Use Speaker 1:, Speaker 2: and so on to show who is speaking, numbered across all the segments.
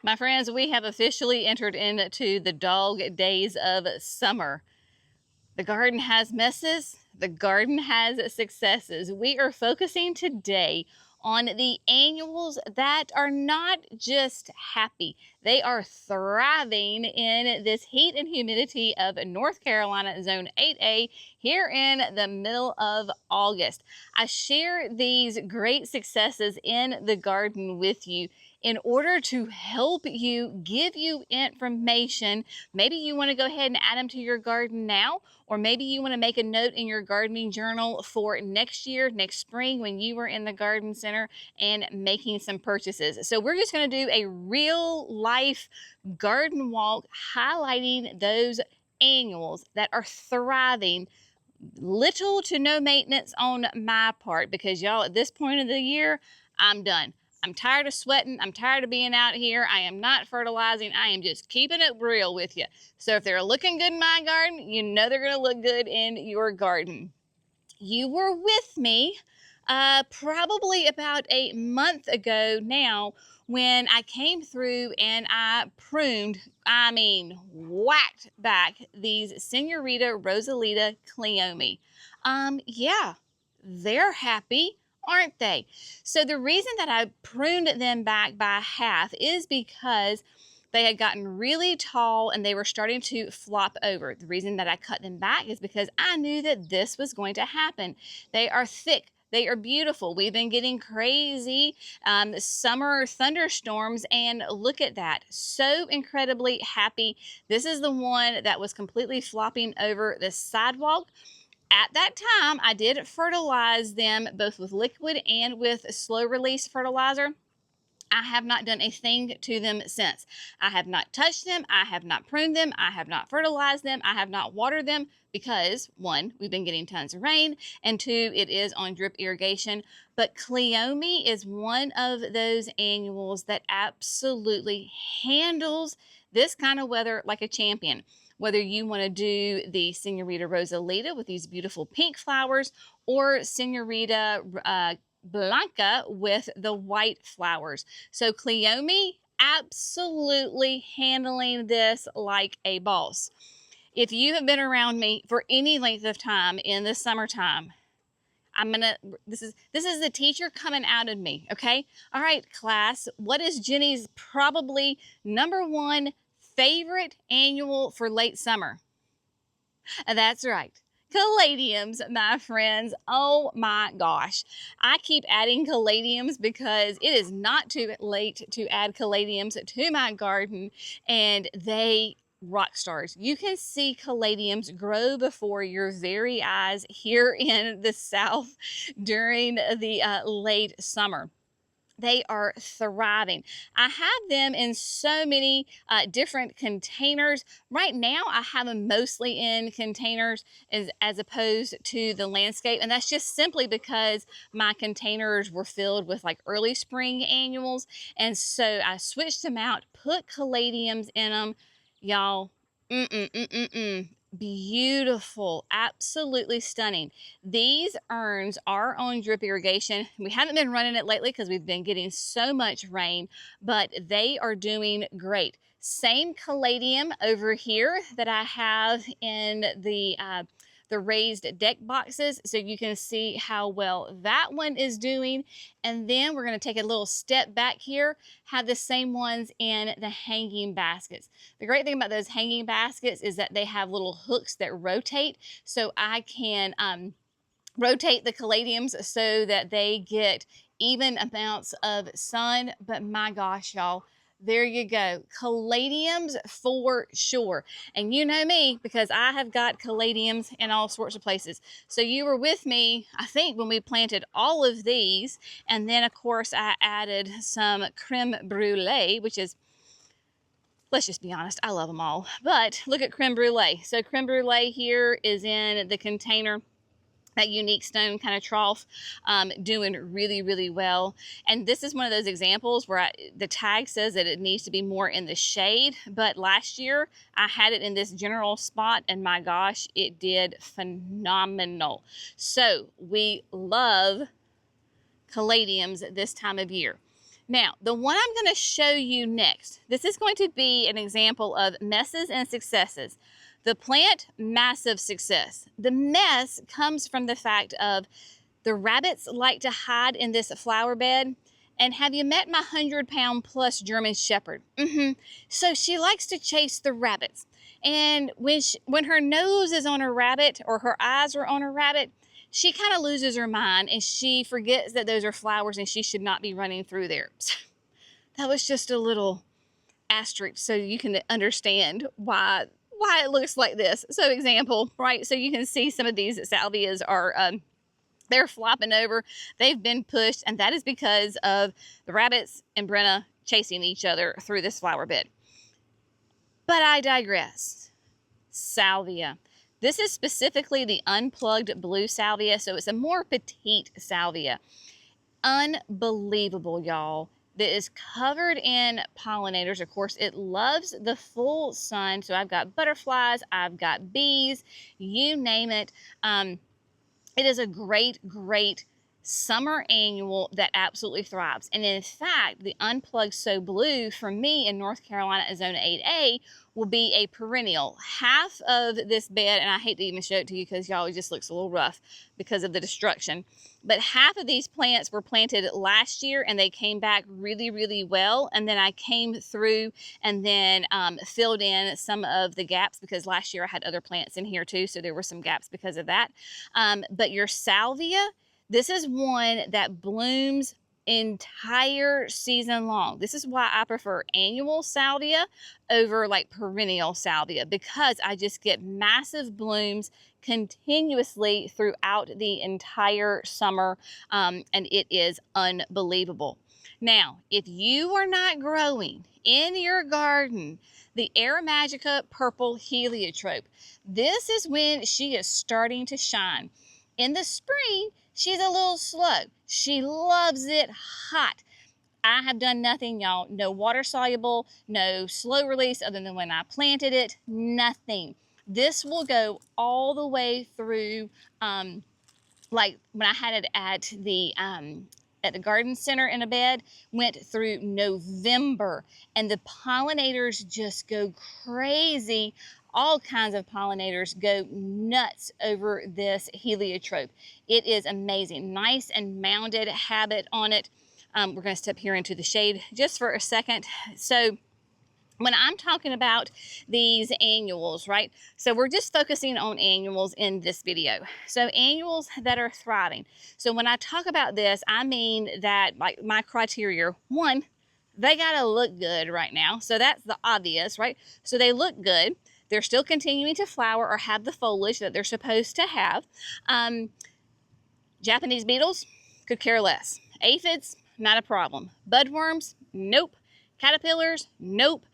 Speaker 1: My friends, we have officially entered into the dog days of summer. The garden has messes, the garden has successes. We are focusing today on the annuals that are not just happy, they are thriving in this heat and humidity of North Carolina Zone 8A here in the middle of August. I share these great successes in the garden with you in order to help you, give you information. Maybe you want to go ahead and add them to your garden now, or maybe you want to make a note in your gardening journal for next year, next spring, when you were in the garden center and making some purchases. So we're just going to do a real life garden walk highlighting those annuals that are thriving. Little to no maintenance on my part, because y'all, at this point of the year, I'm done. I'm tired of sweating. I'm tired of being out here. I am not fertilizing. I am just keeping it real with you. So if they're looking good in my garden, you know they're going to look good in your garden. You were with me probably about a month ago now when I came through and I pruned, whacked back these Senorita Rosalita Cleome. Yeah, they're happy, aren't they? So the reason that I pruned them back by half is because they had gotten really tall and they were starting to flop over. The reason that I cut them back is because I knew that this was going to happen. They are thick. They are beautiful. We've been getting crazy summer thunderstorms, and look at that. So incredibly happy. This is the one that was completely flopping over the sidewalk. At that time, I did fertilize them both with liquid and with slow release fertilizer. I have not done a thing to them since. I have not touched them. I have not pruned them. I have not fertilized them. I have not watered them because, one, we've been getting tons of rain, and two, it is on drip irrigation. But Cleome is one of those annuals that absolutely handles this kind of weather like a champion. Whether you want to do the Senorita Rosalita with these beautiful pink flowers, or Senorita Blanca with the white flowers. So Cleome absolutely handling this like a boss. If you have been around me for any length of time in the summertime, this is the teacher coming out of me, okay? All right, class, what is Jenny's probably #1 favorite annual for late summer? That's right. Caladiums, my friends. Oh my gosh. I keep adding caladiums because it is not too late to add caladiums to my garden, and they rock stars. You can see caladiums grow before your very eyes here in the South during the late summer. They are thriving. I have them in so many different containers. Right now, I have them mostly in containers as opposed to the landscape. And that's just simply because my containers were filled with like early spring annuals. And so I switched them out, put caladiums in them. Y'all, beautiful, absolutely stunning. These urns are on drip irrigation. We haven't been running it lately because we've been getting so much rain, but they are doing great. Same caladium over here that I have in the raised deck boxes, so you can see how well that one is doing. And then we're going to take a little step back here, have the same ones in the hanging baskets. The great thing about those hanging baskets is that they have little hooks that rotate, so I can rotate the caladiums so that they get even amounts of sun. But my gosh, y'all, there you go. Caladiums for sure. And you know me, because I have got caladiums in all sorts of places. So you were with me, I think, when we planted all of these. And then, of course, I added some creme brulee, which is, let's just be honest, I love them all. But look at creme brulee. So creme brulee here is in the container, that unique stone kind of trough, doing really, really well. And this is one of those examples where the tag says that it needs to be more in the shade, but last year I had it in this general spot, and my gosh, it did phenomenal. So we love caladiums this time of year. Now, the one I'm going to show you next, this is going to be an example of messes and successes. The plant, massive success. The mess comes from the fact of the rabbits like to hide in this flower bed. And have you met my 100-pound-plus German Shepherd? So she likes to chase the rabbits. And when her nose is on a rabbit or her eyes are on a rabbit, she kind of loses her mind and she forgets that those are flowers and she should not be running through there. That was just a little asterisk so you can understand why it looks like this. So example, right? So you can see some of these salvias are they're flopping over. They've been pushed, and that is because of the rabbits and Brenna chasing each other through this flower bed. But I digress. Salvia. This is specifically the unplugged blue salvia, so it's a more petite salvia. Unbelievable, y'all. That is covered in pollinators. Of course, it loves the full sun, so I've got butterflies, I've got bees, you name it. It is a great summer annual that absolutely thrives. And in fact, the Unplugged So Blue for me in North Carolina at Zone 8A will be a perennial. Half of this bed, and I hate to even show it to you because y'all, it just looks a little rough because of the destruction. But half of these plants were planted last year and they came back really well. And then I came through and then filled in some of the gaps because last year I had other plants in here too. So there were some gaps because of that. But your salvia, this is one that blooms entire season long. This is why I prefer annual salvia over like perennial salvia, because I just get massive blooms continuously throughout the entire summer, and it is unbelievable. Now, if you are not growing in your garden the Aromagica purple heliotrope, this is when she is starting to shine. In the spring, she's a little slow. She loves it hot. I have done nothing, y'all. No water soluble, no slow release other than when I planted it, nothing. This will go all the way through, like when I had it at the garden center in a bed, went through November, and the pollinators just go crazy. All kinds of pollinators go nuts over this heliotrope. It is amazing. Nice and mounded habit on it. We're going to step here into the shade just for a second. So when I'm talking about these annuals, right? So we're just focusing on annuals in this video. So annuals that are thriving. So when I talk about this, I mean that like my criteria, one, they got to look good right now. So that's the obvious, right? So they look good. They're still continuing to flower or have the foliage that they're supposed to have. Japanese beetles, could care less. Aphids, not a problem. Budworms, nope. Caterpillars, nope.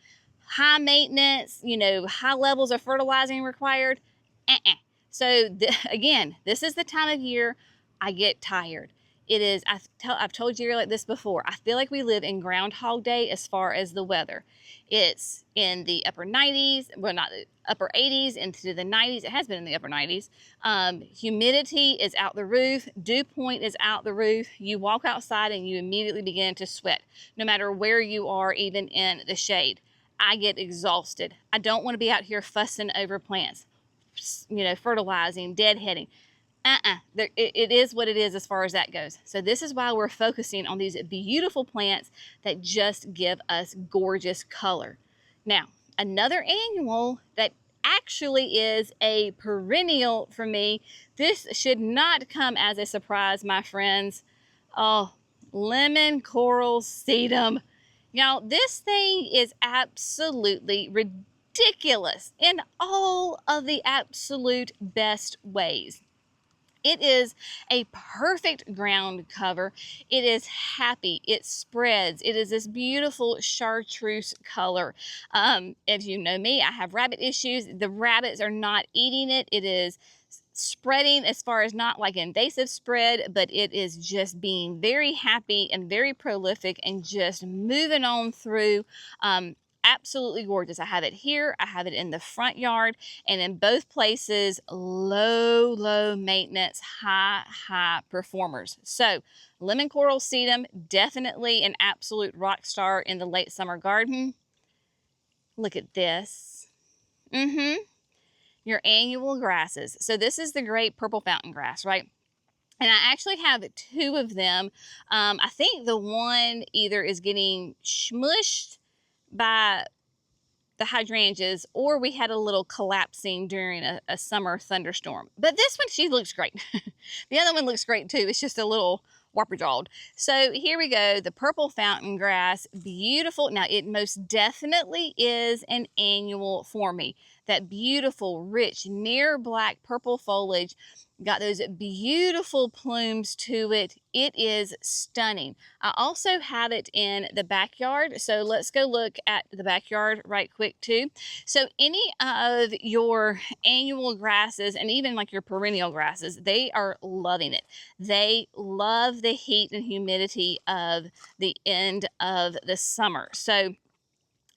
Speaker 1: High maintenance, you know, high levels of fertilizing required. So again, this is the time of year I get tired. It is, I've told you like this before, I feel like we live in Groundhog Day as far as the weather. It's in the upper 90s, well not the upper 80s into the 90s. It has been in the upper 90s. Humidity is out the roof. Dew point is out the roof. You walk outside and you immediately begin to sweat, no matter where you are, even in the shade. I get exhausted. I don't want to be out here fussing over plants, you know, fertilizing, deadheading. It is what it is as far as that goes. So this is why we're focusing on these beautiful plants that just give us gorgeous color. Now, another annual that actually is a perennial for me. This should not come as a surprise, my friends. Oh, lemon coral sedum. Y'all, this thing is absolutely ridiculous in all of the absolute best ways. It is a perfect ground cover. It is happy. It spreads. It is this beautiful chartreuse color. As you know me, I have rabbit issues. The rabbits are not eating it. It is spreading as far as not like invasive spread, but it is just being very happy and very prolific and just moving on through. absolutely gorgeous. I have it here, I have it in the front yard, and in both places, low maintenance, high performers. So lemon coral sedum, definitely an absolute rock star in the late summer garden. Look at this. Your annual grasses. So this is the great purple fountain grass, right? And I actually have two of them. I think the one either is getting smushed by the hydrangeas, or we had a little collapsing during a summer thunderstorm. But this one, she looks great. The other one looks great too. It's just a little whopper-jawed. So here we go, the purple fountain grass, beautiful. Now it most definitely is an annual for me. That beautiful, rich, near black purple foliage, got those beautiful plumes to it. It is stunning. I also have it in the backyard. So let's go look at the backyard right quick too. So any of your annual grasses and even like your perennial grasses, they are loving it. They love the heat and humidity of the end of the summer. So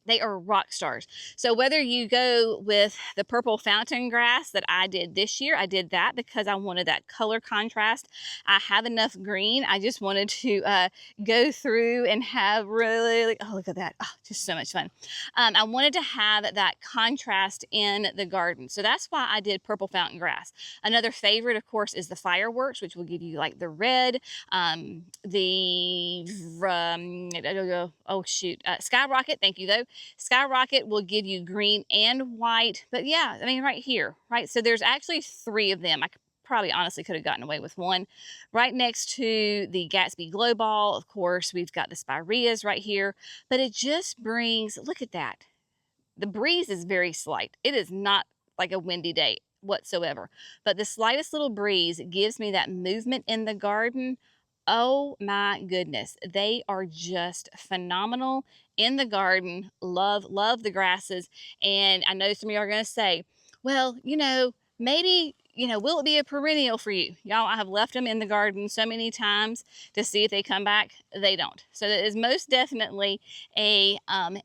Speaker 1: they are rock stars. So whether you go with the purple fountain grass that I did this year, I did that because I wanted that color contrast. I have enough green. I just wanted to go through and have really, oh, look at that. Oh, just so much fun. I wanted to have that contrast in the garden. So that's why I did purple fountain grass. Another favorite, of course, is the fireworks, which will give you like the red, skyrocket. Thank you, though. Skyrocket will give you green and white, but yeah, I mean right here, right? So there's actually three of them. I probably honestly could have gotten away with one. Right next to the Gatsby Glow Ball, of course, we've got the spireas right here, but it just brings, look at that. The breeze is very slight. It is not like a windy day whatsoever, but the slightest little breeze gives me that movement in the garden. Oh my goodness, they are just phenomenal in the garden. Love the grasses. And I know some of you are going to say, well, maybe, will it be a perennial for you? Y'all, I have left them in the garden so many times to see if they come back. They don't. So that is most definitely a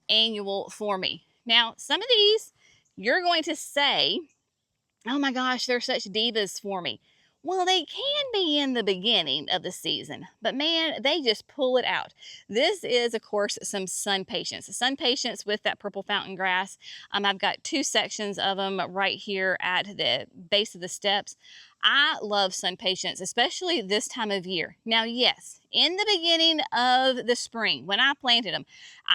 Speaker 1: annual for me. Now, some of these you're going to say, oh my gosh, they're such divas for me. Well, they can be in the beginning of the season, but man, they just pull it out. This is, of course, some SunPatiens. SunPatiens with that purple fountain grass. I've got two sections of them right here at the base of the steps. I love SunPatiens, especially this time of year. Now, yes, in the beginning of the spring, when I planted them,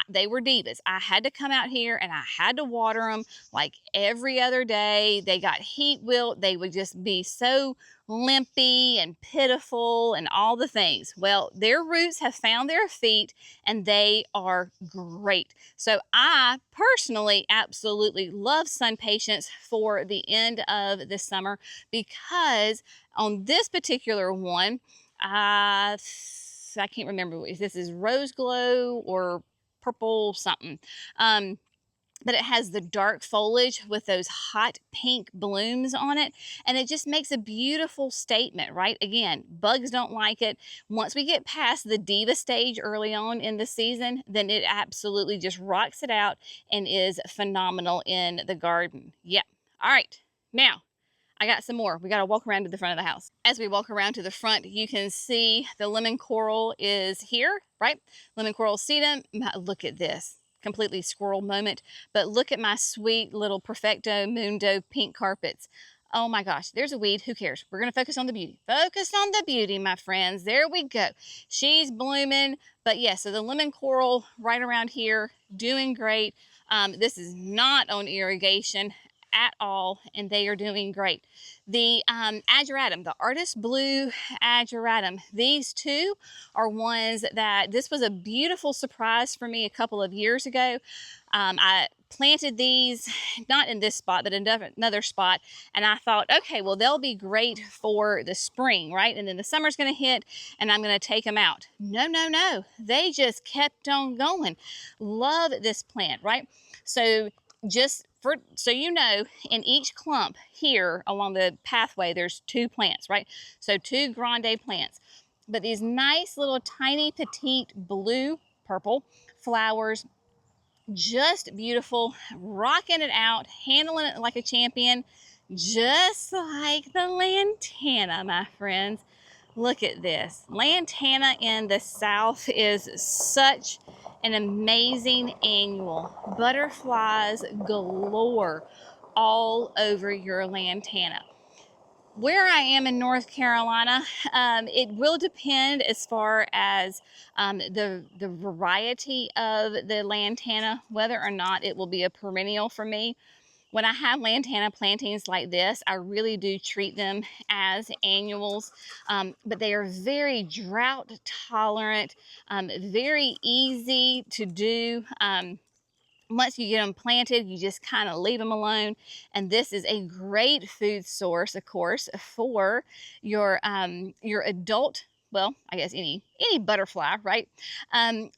Speaker 1: they were divas. I had to come out here and I had to water them like every other day. They got heat wilt. They would just be so limpy and pitiful and all the things. Well, their roots have found their feet and they are great. So I personally absolutely love SunPatiens for the end of the summer, because on this particular one, I can't remember if this is rose glow or purple something. But it has the dark foliage with those hot pink blooms on it, and it just makes a beautiful statement, right? Again, bugs don't like it. Once we get past the diva stage early on in the season, then it absolutely just rocks it out and is phenomenal in the garden. Yep. All right. Now, I got some more. We got to walk around to the front of the house. As we walk around to the front, you can see the lemon coral is here, right? Lemon coral sedum. Look at this. Completely squirrel moment, but look at my sweet little Perfecto Mundo pink carpets. Oh my gosh, there's a weed. Who cares? We're going to focus on the beauty. Focus on the beauty, my friends. There we go. She's blooming. But yeah, so the lemon coral right around here, doing great. This is not on irrigation at all, and they are doing great. The Ageratum, the Artist Blue Ageratum, these two are ones that, this was a beautiful surprise for me a couple of years ago. I planted these, not in this spot, but another spot, and I thought, okay, well, they'll be great for the spring, right? And then the summer's going to hit, and I'm going to take them out. No. They just kept on going. Love this plant, right? So just so you know, in each clump here along the pathway, there's two plants, right? So two grande plants. But these nice little tiny petite blue, purple flowers, Just beautiful, rocking it out, handling it like a champion, just like the Lantana, my friends. Look at this. Lantana in the south is such an amazing annual. Butterflies galore all over your Lantana. Where I am in North Carolina, it will depend as far as the variety of the Lantana, whether or not it will be a perennial for me. When I have Lantana plantings like this, I really do treat them as annuals, but they are very drought tolerant, very easy to do. Once you get them planted, you just kind of leave them alone. And this is a great food source, of course, for your adult, well, I guess any butterfly, right?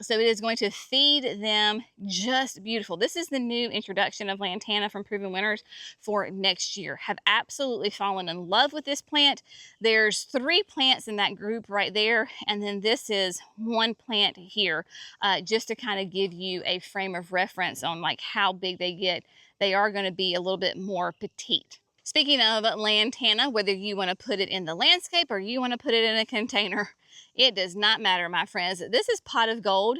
Speaker 1: So it is going to feed them just beautiful. This is the new introduction of Lantana from Proven Winners for next year. Have absolutely fallen in love with this plant. There's 3 plants in that group right there, and then this is 1 plant here, just to kind of give you a frame of reference on like how big they get. They are going to be a little bit more petite. Speaking of Lantana, whether you want to put it in the landscape or you want to put it in a container, it does not matter, my friends. This is Pot of Gold,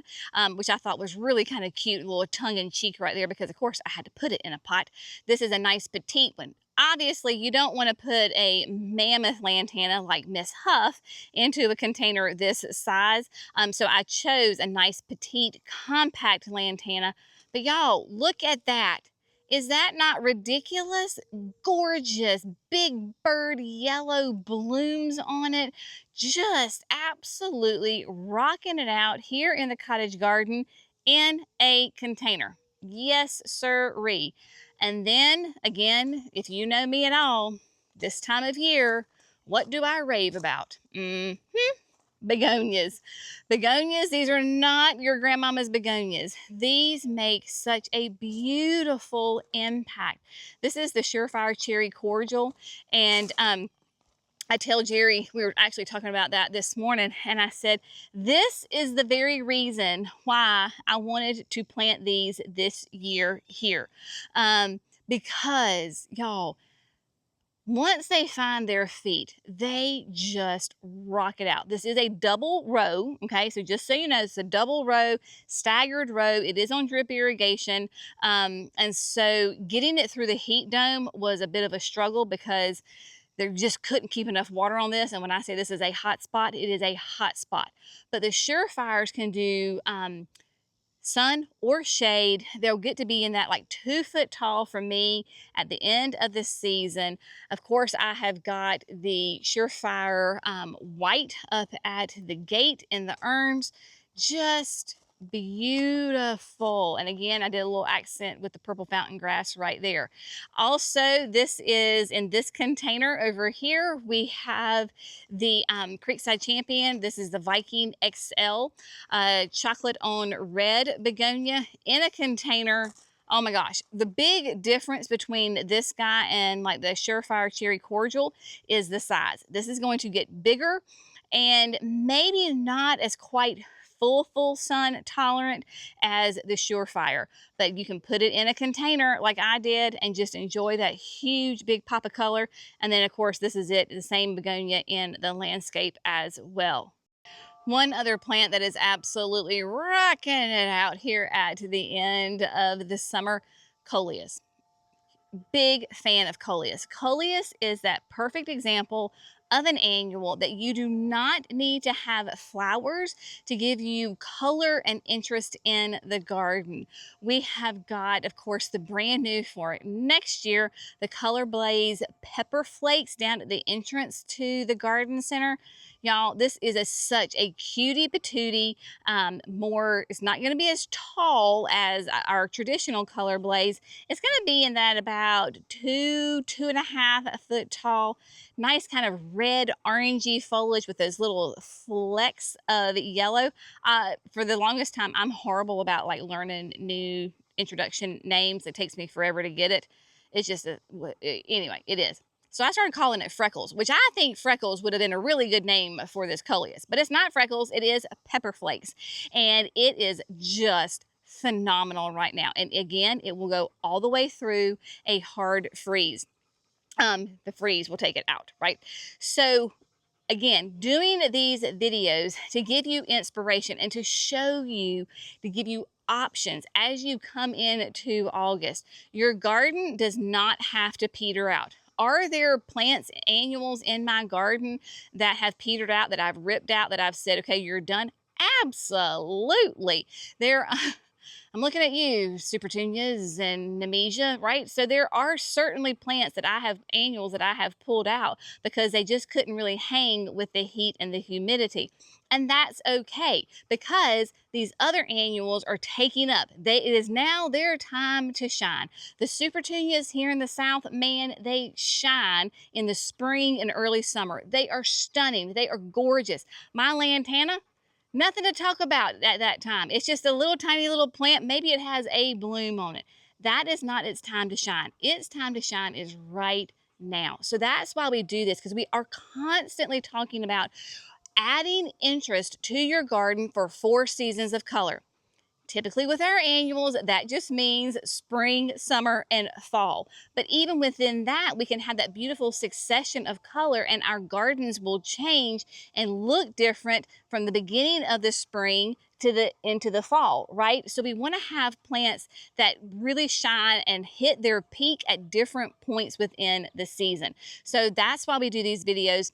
Speaker 1: which I thought was really kind of cute, a little tongue-in-cheek right there, because of course I had to put it in a pot. This is a nice petite one. Obviously, you don't want to put a mammoth Lantana like Miss Huff into a container this size. So I chose a nice petite compact Lantana. But y'all, look at that. Is that not ridiculous? Gorgeous, big bird yellow blooms on it. Just absolutely rocking it out here in the cottage garden in a container. Yes, sirree. And then, again, if you know me at all, this time of year, what do I rave about? Begonias. Begonias, these are not your grandmama's begonias. These make such a beautiful impact. This is the Surefire Cherry Cordial, and I tell Jerry, we were actually talking about that this morning, and I said, this is the very reason why I wanted to plant these this year here. Because, y'all, once they find their feet, they just rock it out. This is a double row, okay? So just so you know, it's a double row, staggered row. It is on drip irrigation. And so getting it through the heat dome was a bit of a struggle because they just couldn't keep enough water on this. And when I say this is a hot spot, it is a hot spot. But the Surefires can do sun or shade. They'll get to be in that like 2 foot tall for me at the end of the season. Of course, I have got the Surefire white up at the gate in the urns. Just beautiful. And again, I did a little accent with the purple fountain grass right there. Also, this is in this container over here. We have the Creekside Champion. This is the Viking XL chocolate on red begonia in a container. Oh my gosh, the big difference between this guy and like the Surefire Cherry Cordial is the size. This is going to get bigger and maybe not as quite full sun tolerant as the Surefire, but you can put it in a container like I did and just enjoy that huge big pop of color. And then of course this is it, the same begonia in the landscape as well. One other plant that is absolutely rocking it out here at the end of the summer, Coleus. Big fan of Coleus. Coleus is that perfect example of an annual that you do not need to have flowers to give you color and interest in the garden. We have got, of course, the brand new for it next year, the ColorBlaze Pepper Flakes down at the entrance to the garden center. Y'all, this is such a cutie patootie. It's not going to be as tall as our traditional ColorBlaze. It's going to be in that about 2.5 foot tall, nice kind of red orangey foliage with those little flecks of yellow. For the longest time, I'm horrible about like learning new introduction names. It takes me forever to get it. It's just anyway, it is. So I started calling it Freckles, which I think Freckles would have been a really good name for this Coleus. But it's not Freckles, it is Pepper Flakes. And it is just phenomenal right now. And again, it will go all the way through a hard freeze. The freeze will take it out, right? So again, doing these videos to give you inspiration and to show you, to give you options as you come into August. Your garden does not have to peter out. Are there plants, annuals in my garden that have petered out, that I've ripped out, that I've said, okay, you're done? Absolutely. I'm looking at you, Supertunias and Nemesia, right? So there are certainly plants that I have, annuals that I have pulled out because they just couldn't really hang with the heat and the humidity. And that's okay because these other annuals are taking up. It is now their time to shine. The Supertunias here in the South, man, they shine in the spring and early summer. They are stunning. They are gorgeous. My Lantana, nothing to talk about at that time. It's just a little tiny little plant. Maybe it has a bloom on it. That is not its time to shine. Its time to shine is right now. So that's why we do this, because we are constantly talking about adding interest to your garden for 4 seasons of color. Typically with our annuals, that just means spring, summer, and fall. But even within that, we can have that beautiful succession of color, and our gardens will change and look different from the beginning of the spring to into the fall, right? So we want to have plants that really shine and hit their peak at different points within the season. So that's why we do these videos,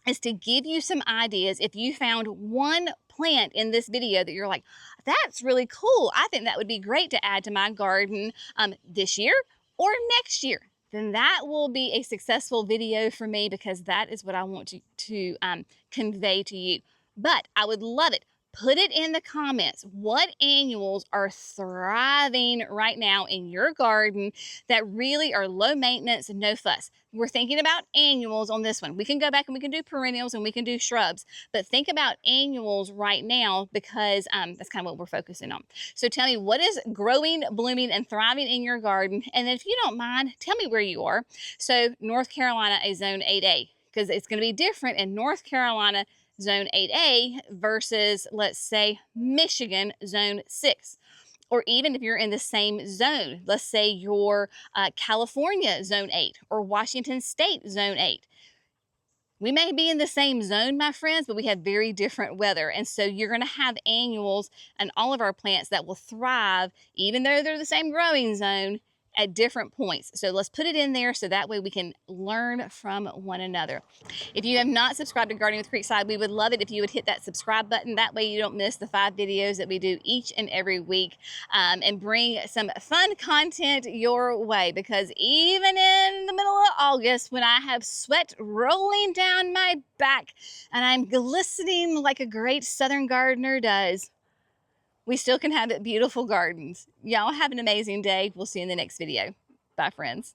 Speaker 1: is to give you some ideas. If you found one plant in this video that you're like, that's really cool, I think that would be great to add to my garden this year or next year, then that will be a successful video for me, because that is what I want to convey to you. But I would love it. Put it in the comments. What annuals are thriving right now in your garden that really are low maintenance and no fuss? We're thinking about annuals on this one. We can go back and we can do perennials and we can do shrubs, but think about annuals right now, because that's kind of what we're focusing on. So tell me, what is growing, blooming, and thriving in your garden? And then if you don't mind, tell me where you are. So North Carolina, a zone 8A, because it's going to be different in North Carolina Zone 8A versus, let's say, Michigan Zone 6. Or even if you're in the same zone, let's say you're California Zone 8 or Washington State Zone 8. We may be in the same zone, my friends, but we have very different weather. And so you're going to have annuals and all of our plants that will thrive, even though they're the same growing zone, at different points. So let's put it in there so that way we can learn from one another. If you have not subscribed to Gardening with Creekside, we would love it if you would hit that subscribe button. That way you don't miss the 5 videos that we do each and every week, and bring some fun content your way, because even in the middle of August, when I have sweat rolling down my back and I'm glistening like a great Southern gardener does, we still can have beautiful gardens. Y'all have an amazing day. We'll see you in the next video. Bye, friends.